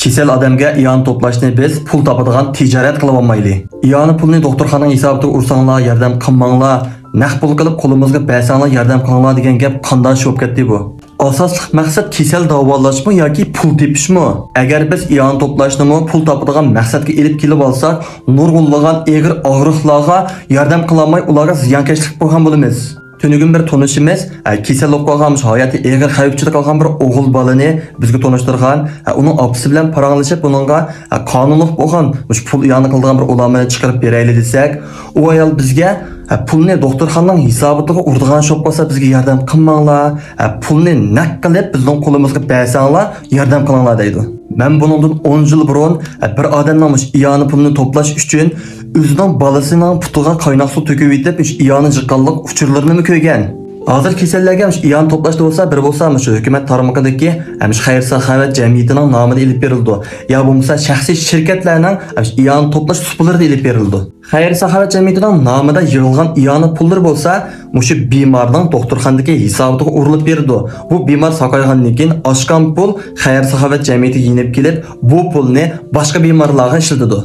Kesel odamga iyon to'plashni biz pul topadigan tijorat qilib olmayli. Iyoni pulni doktorxonaning hisobiga ursanglar, yordam qilmanglar, naq pul qilib qo'limizga bersanglar, yordam qilinglar degan gap qanday sho'p ketdi bu? Asosli maqsad kesel davolashmi yoki pul tepishmi? Agar biz iyon to'plashnimi pul topadigan maqsadga elib kelib olsak, nurg'unlagan eg'ir og'riqlarga yordam qilolmay ularga ziyonkashlik bo'lgan bo'lamiz. Tünügün bir tanışımız, kesellik qolganmış, hayatı eg'ir xavfchilik qolgan bir o'g'il bolani bizga tanıştırgan, uning opisi bilan paranglashib, uningga qonunliq bo'lgan pul iyoni qildigan bir ulamani chiqarib berayli desak, u ayol bizga pulni doktorxonaning hisobiga urdigan shop bo'lsa bizga yordam qilmanglar, pulni naq qilib bizning qo'limizga bersanglar, yordam qilinglar deydi. Ben bundan 10 yıl burun bir odamning iyoni pulni to'plash uchun o'zining bolasining putiga qaynoq suv to'kib etib, iyoni jiqqanlik uchurlarini ko'rgan. Hozir kasallarga iyon to'plashda bo'lsa, bir bo'lsa shu hukumat tarmog'idagi xayr-saxovat jamiyatining nomiga ilib berildi. Ya bo'lmasa shaxsiy shirkatlarning iyon to'plash usullari ilib berildi. Xayr-saxovat jamiyatining nomida yig'ilgan iyoni pullar bo'lsa, mushu bemorning doktorxonadagi hisobiga urilib berdi. Bu bemor saqaygandan keyin oshgan pul xayr-saxovat jamiyatiga yinib kelib, bu pulni boshqa bemorlarga ishlatadi.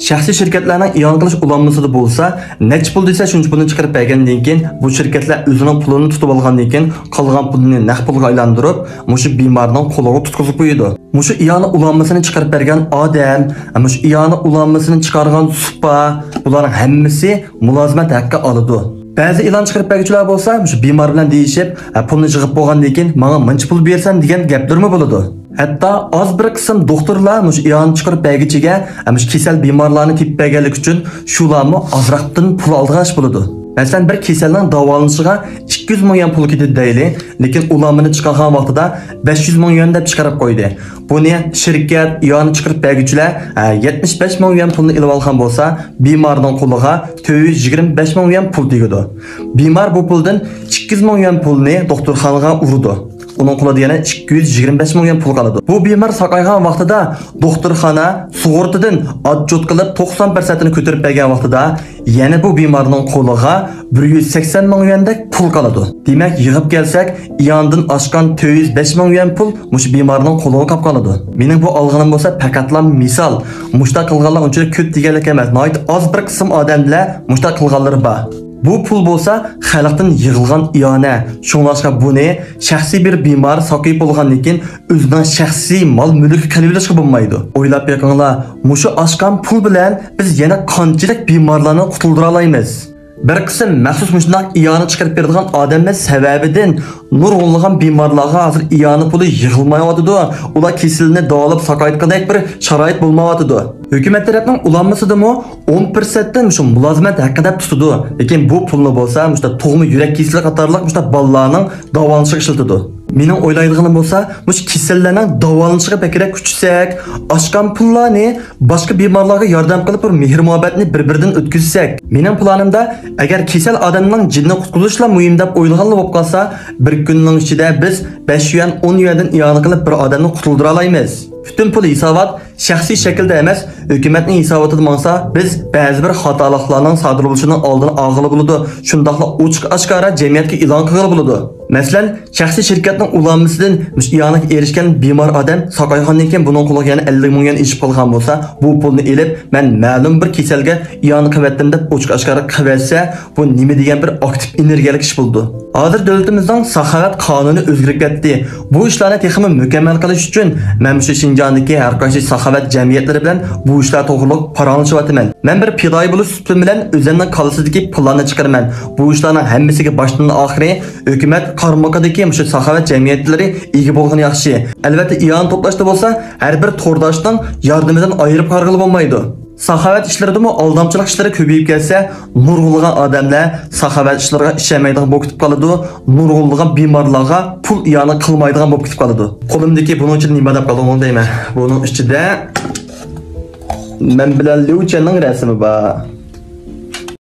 Şəxsi şirkətlərinin iyon qilish ulanmasida bo'lsa, necha pul desa shuncha pulni chiqarib bergandan keyin bu shirkatlar o'zining pulini tutib olgandan keyin qolgan pulni naq pulga aylantirib, mushu bemorning qo'liga tutqizib qo'yadi. Mushu iyoni ulanmasini chiqarib bergan odam, mushu iyoni ulanmasini chiqargan supa, bularning hammasi mulozimat haqqi oladi. Ba'zi e'lon chiqarib beruvchilar bo'lsa, mushu bemor bilan deyishib, pulni yig'ib bo'lgandan keyin menga muncha pul bersan degan gaplarmi bo'ladi. Hatta az bir qism doktorlar mush iyon chiqarib bergichiga mush kasal bemorlarni tepib berganlik uchun shularni azroqdan pul oldigan ish bo'ladi. Masalan, bir kasalning davolanishiga 200 ming yuan pul ketdi deyli, lekin ulamini chiqargan vaqtida 500 ming yuan deb chiqarib qo'ydi. Buni shirkat iyonni chiqarib bergichilar 75 ming yuan pulni ilib olgan bo'lsa, bemorning qo'liga 425 ming yuan pul tegadi. Bemor bu puldan 200 ming yuan pulni doktorxonaga urdi. Onun qo'lida yana 225 ming yuan pul qoladi. Bu bemor saqaygan vaqtida doktorxona sug'urtadan odjot qilib 90%ni ko'tarib bergan vaqtida yana bu bemorning qo'liga 180 ming yuandek pul qoladi. Demak, yig'ib kelsak, iyondan oshgan 405 ming yuan pul mush bemorning qo'liga qolib qoladi. Mening bu olganim bo'lsa faqatlam misol. Mushta qilganlar uncha ko'p deganlik emas. Noyat oz bir qism odamlar mushta qilganlari bor. Bu pul bo'lsa xalqdan yig'ilgan iyona. Shunlashqa buni shaxsiy bir bemor saqayib bo'lgandan keyin o'zining shaxsiy mol-mulk qilib olishga bo'lmaydi. O'ylab beqinglar, mushu oshgan pul bilan biz yana qanchalik bemorlarni qutuldira olamiz? Bir qism maxsus mushunaq iyoni chiqarib beradigan odamlar sababidan nurg'unlagan bemorlarga hozir iyoni puli yig'ilmayotdi. Ular kasalni davolab saqaytgandek bir sharoit bo'lmayotdi. Hukumat tarafdan ulanmasidimi 10%dan shu mulozimat haqqida tutadi. Lekin bu pulni bo'lsa, mushta tug'ma yurak kasallik qatorliq mushta bolalarning davolanishiga ishlatadi. Mening o'ylaydiganim bo'lsa, mush kasallarning davolanishiga bakrak kuchsak, oshgan pullarni boshqa bemorlarga yordam qilib, bir mehr-muhabbatni bir-biridan o'tkazsak. Mening planimda agar kasal odamning jinni qutqizishla muhim deb o'ylaganlar bo'lib qolsa, bir kunning ichida biz 5 yuan 10 yuandan iyoni qilib bir odamni qutuldira olamiz. Bütün pul hisobat shaxsiy shaklda emas, hukumatning hisobotida bo'lsa, biz ba'zi bir xatoliklarning sodir bo'lishining oldini olg'ili bo'ladi. Shundaqla ochiq-oshkora jamiyatga e'lon qilg'ili bo'ladi. Masalan, shaxsiy shirkatning ulanmasidan iyoniga erishgan bemor odam saqaygandan keyin buning qo'liga yana 50 ming yuan ishib qolgan bo'lsa, bu pulni elib, men ma'lum bir kasalga iyoni qilyaptim deb ochiq-oshkora qilyapsa, bu nima degan bir aktiv energiyalik ish bo'ldi. Hozir davlatimizning saxovat qonuni o'zgarib ketdi. Bu ishlarni texnik mukammal qilish uchun men shu Şinjandagi har qaysi saxovat jamiyatlari bilan bu ishlar to'g'riliq paranglashyotiman. Men bir pidoy bo'lish sutim bilan o'zimning qolisidagi planni chiqaraman. Bu ishlarning hammasiga boshdan oxiri hukumat qarmoqidagi shu saxovat jamiyatlari ega bo'lgan yaxshi. Albatta, iyon to'plashda bo'lsa, har bir to'rdoshning yordamidan ayirib qarg'ilib bo'lmaydi. Saxovat ishlarida aldamchilik ishlari ko'payib kelsa, nurg'unlagan odamlar saxovat ishlariga ishonmaydigan bo'lib ketib qoladi, nurg'unlagan bemorlarga pul iyoni qilmaydigan bo'lib ketib qoladi. Qo'limdagi buning uchun nima deb qoldim deyman. Buning ichida men bilan Liuchaning rasmi bor.